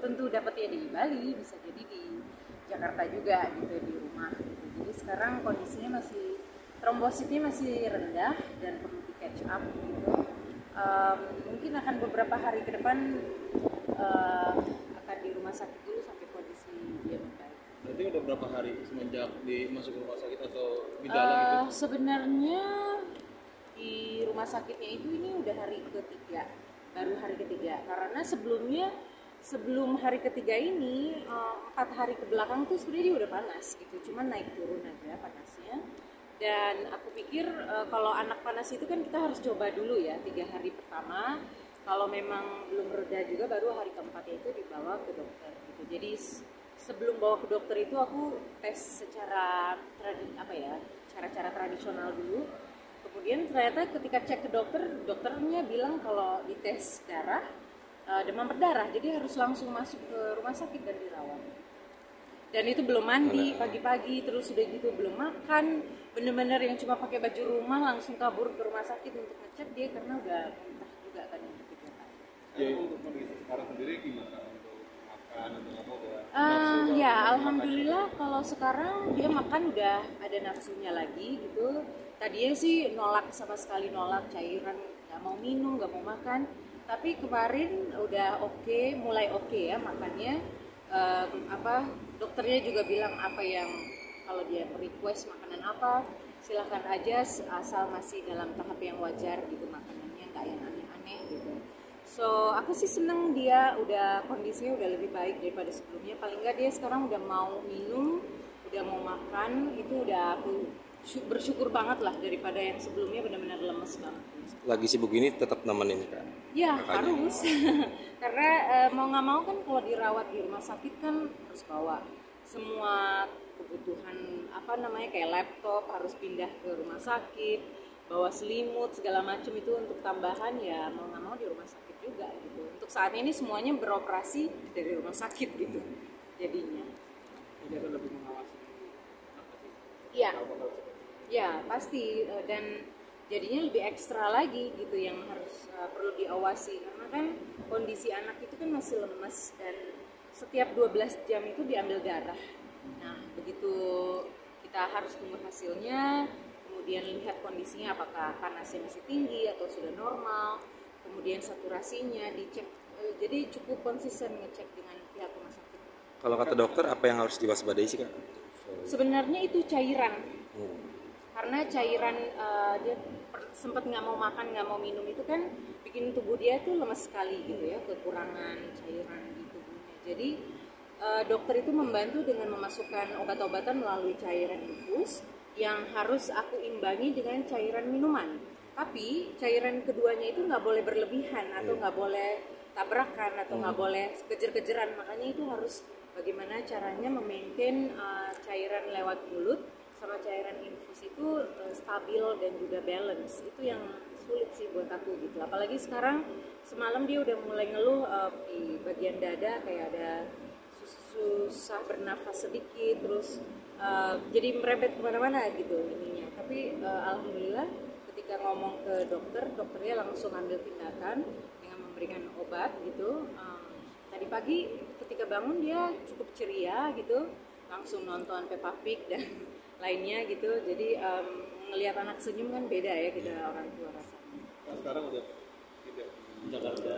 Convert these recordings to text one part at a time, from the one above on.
tentu dapatnya di Bali, bisa jadi di Jakarta juga gitu, di rumah gitu. Jadi sekarang kondisinya masih, trombositnya masih rendah dan perlu di catch up gitu. Mungkin akan beberapa hari ke depan akan di rumah sakit dulu sampai kondisi dia membaik. Berarti udah berapa hari semenjak masuk rumah sakit atau gejala gitu? Sebenarnya di rumah sakitnya itu ini udah hari ketiga, baru hari ketiga. Karena sebelum hari ketiga ini 4 hari ke belakang tuh sebenarnya dia udah panas gitu, cuman naik turun aja panasnya. Dan aku pikir kalau anak panas itu kan kita harus coba dulu ya 3 hari pertama. Kalau memang belum reda juga baru hari keempatnya itu dibawa ke dokter gitu. Jadi sebelum bawa ke dokter itu aku tes secara cara-cara tradisional dulu. Kemudian ternyata ketika cek ke dokter, dokternya bilang kalau dites darah demam berdarah, jadi harus langsung masuk ke rumah sakit dan dirawat. Dan itu belum mandi pagi-pagi, terus udah gitu belum makan, bener-bener yang cuma pakai baju rumah langsung kabur ke rumah sakit untuk ngecek dia karena udah muntah juga kan yang ketiga kali. Ya untuk kondisi sekarang sendiri gimana untuk makan atau apa udah? Ya alhamdulillah kalau sekarang dia makan udah ada nafsunya lagi gitu. Tadinya sih nolak, sama sekali nolak cairan, nggak mau minum, nggak mau makan. Tapi kemarin udah mulai oke ya makannya. Dokternya juga bilang apa yang kalau dia request makanan apa silahkan aja asal masih dalam tahap yang wajar gitu makanannya, nggak yang aneh-aneh gitu. So aku sih seneng dia udah kondisinya udah lebih baik daripada sebelumnya. Paling nggak dia sekarang udah mau minum, udah mau makan, itu udah aku bersyukur banget lah daripada yang sebelumnya benar-benar lemes banget. Lagi sibuk ini tetap nemenin Kak? Ya harus karena mau nggak mau kan kalau dirawat di rumah sakit kan harus bawa semua kebutuhan kayak laptop, harus pindah ke rumah sakit, bawa selimut segala macam itu untuk tambahan, ya mau nggak mau di rumah sakit juga gitu. Untuk saat ini semuanya beroperasi dari rumah sakit gitu jadinya. Jadi akan lebih mengawasi. Ya pasti, dan jadinya lebih ekstra lagi gitu yang harus perlu diawasi karena kan kondisi anak itu kan masih lemes dan setiap 12 jam itu diambil darah. Nah begitu kita harus tunggu hasilnya, kemudian lihat kondisinya apakah panasnya masih tinggi atau sudah normal, kemudian saturasinya dicek. Jadi cukup konsisten ngecek dengan pihak rumah sakit. Kalau kata dokter apa yang harus diwaspadai sih Kak? Sebenarnya itu cairan. Karena cairan dia sempat nggak mau makan, nggak mau minum itu kan bikin tubuh dia tuh lemas sekali gitu ya, kekurangan cairan di tubuhnya. Jadi dokter itu membantu dengan memasukkan obat-obatan melalui cairan infus yang harus aku imbangi dengan cairan minuman. Tapi cairan keduanya itu nggak boleh berlebihan atau nggak boleh tabrakan atau nggak boleh kejer-kejeran. Makanya itu harus bagaimana caranya memaintain cairan lewat mulut sama cairan infus itu stabil dan juga balance. Itu yang sulit sih buat aku gitu. Apalagi sekarang semalam dia udah mulai ngeluh di bagian dada kayak ada susah bernafas sedikit, terus jadi merembet kemana-mana gitu ininya. Tapi alhamdulillah ketika ngomong ke dokter, dokternya langsung ambil tindakan dengan memberikan obat gitu. Tadi pagi ketika bangun dia cukup ceria gitu, langsung nonton Peppa Pig dan lainnya gitu. Jadi ngelihat anak senyum kan beda ya kita orang tua rasanya. Nah, sekarang udah tidak Jakarta,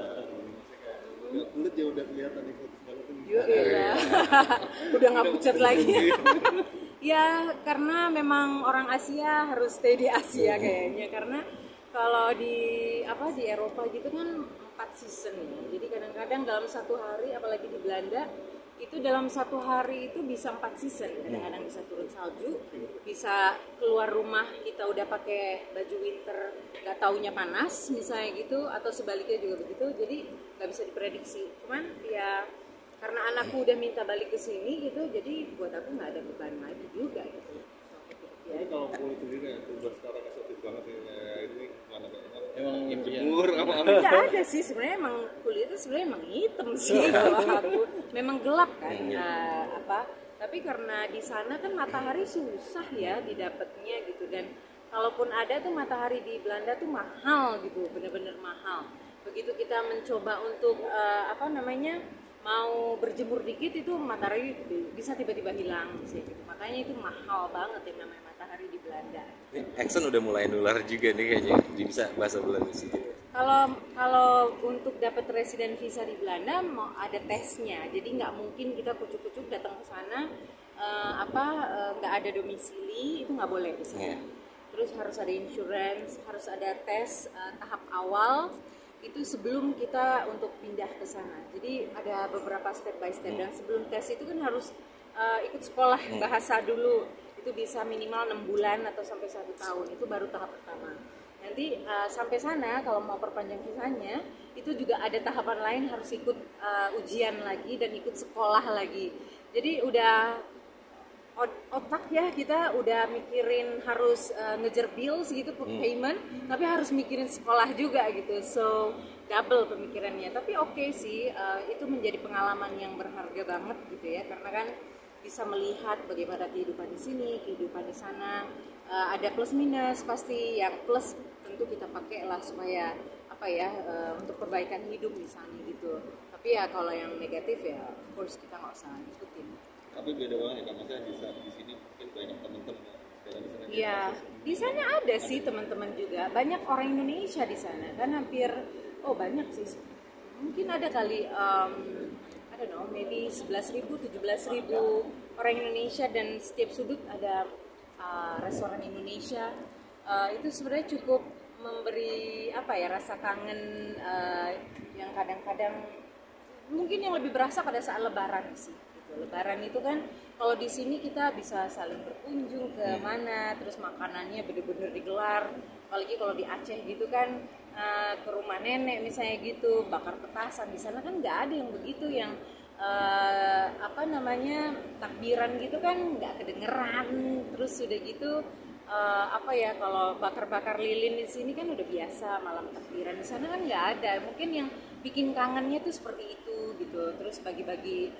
kulit ya udah kelihatan nih foto segala tuh. Iya. Udah nggak pucat lagi. Ya karena memang orang Asia harus stay di Asia kayaknya, karena kalau di Eropa gitu kan 4 season ya. Jadi kadang-kadang dalam satu hari, apalagi di Belanda itu dalam satu hari itu bisa 4 season. Kadang-kadang bisa turun salju, bisa keluar rumah kita udah pakai baju winter nggak taunya panas misalnya gitu, atau sebaliknya juga begitu. Jadi nggak bisa diprediksi. Cuman ya karena anakku udah minta balik ke sini gitu, jadi buat aku nggak ada beban lagi juga gitu. Jadi kalau kulit sendiri ya, tuh sekarang eksotis banget ya, ini mana emang jemur apa? Tidak ada sih sebenarnya, emang kulitnya sebenarnya emang hitam sih kalau aku, memang gelap kan tapi karena di sana kan matahari susah ya didapatnya gitu, dan kalaupun ada tuh matahari di Belanda tuh mahal gitu, bener-bener mahal. Begitu kita mencoba untuk mau berjemur dikit itu matahari bisa tiba-tiba hilang gitu. Makanya itu mahal banget yang namanya matahari di Belanda. Ini Exxon udah mulai nular juga nih kayaknya, bisa bahasa Belanda sih. Kalau untuk dapat residen visa di Belanda mau ada tesnya, jadi nggak mungkin kita kucuk-kucuk datang ke sana nggak ada domisili, itu nggak boleh di sana. Terus harus ada insurance, harus ada tes tahap awal itu sebelum kita untuk pindah ke sana. Jadi ada beberapa step by step dan sebelum tes itu kan harus ikut sekolah bahasa dulu. Itu bisa minimal 6 bulan atau sampai 1 tahun. Itu baru tahap pertama. Nanti sampai sana kalau mau perpanjang visanya itu juga ada tahapan lain, harus ikut ujian lagi dan ikut sekolah lagi. Jadi udah otak ya, kita udah mikirin harus ngejar bills gitu, payment, tapi harus mikirin sekolah juga gitu, so double pemikirannya. Tapi oke sih, itu menjadi pengalaman yang berharga banget gitu ya, karena kan bisa melihat bagaimana kehidupan di sini, kehidupan di sana. Ada plus minus pasti, yang plus tentu kita pakai lah supaya untuk perbaikan hidup misalnya gitu. Tapi ya kalau yang negatif ya of course kita nggak usah ikutin. Tapi beda banget ya kan, maksudnya di sini mungkin banyak teman-teman Iya, di sana ada sih teman-teman juga, banyak orang Indonesia di sana kan, hampir banyak sih, mungkin ada kali I don't know, maybe 11.000, 17.000 orang Indonesia, dan setiap sudut ada restoran Indonesia. Itu sebenarnya cukup memberi rasa kangen yang kadang-kadang mungkin yang lebih berasa pada saat Lebaran sih. Lebaran itu kan kalau di sini kita bisa saling berkunjung ke mana, terus makanannya bener-bener digelar. Apalagi kalau di Aceh gitu kan, ke rumah nenek misalnya gitu, bakar petasan. Di sana kan nggak ada yang begitu, yang takbiran gitu kan nggak kedengeran. Terus sudah gitu kalau bakar-bakar lilin di sini kan udah biasa, malam takbiran. Di sana kan nggak ada. Mungkin yang bikin kangennya tuh seperti itu gitu. Terus bagi-bagi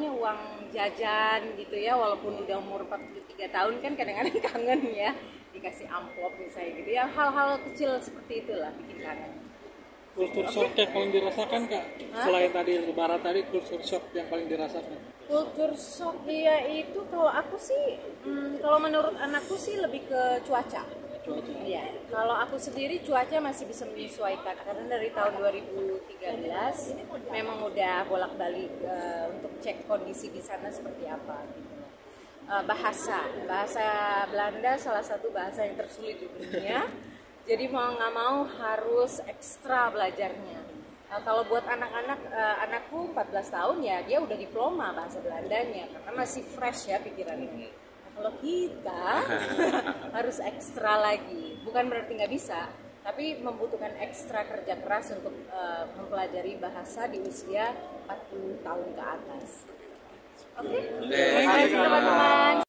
uang jajan gitu ya, walaupun udah umur 43 tahun kan kadang-kadang kangen ya, dikasih amplop misalnya gitu ya, hal-hal kecil seperti itulah bikin kangen. Kultur shock yang paling dirasakan Kak? Selain tadi Lebaran tadi, kultur shock yang paling dirasakan? Kultur shock ya itu kalau aku sih, kalau menurut anakku sih lebih ke cuaca. Iya, kalau aku sendiri cuaca masih bisa menyesuaikan karena dari tahun 2013 memang udah bolak-balik untuk cek kondisi di sana seperti apa gitu. Bahasa Belanda salah satu bahasa yang tersulit di dunia. Jadi mau nggak mau harus ekstra belajarnya. Kalau buat anak-anak, anakku 14 tahun ya dia udah diploma bahasa Belandanya karena masih fresh ya pikirannya. Kalau kita harus ekstra lagi, bukan berarti nggak bisa, tapi membutuhkan ekstra kerja keras untuk mempelajari bahasa di usia 40 tahun ke atas. Oke? Terima kasih teman-teman.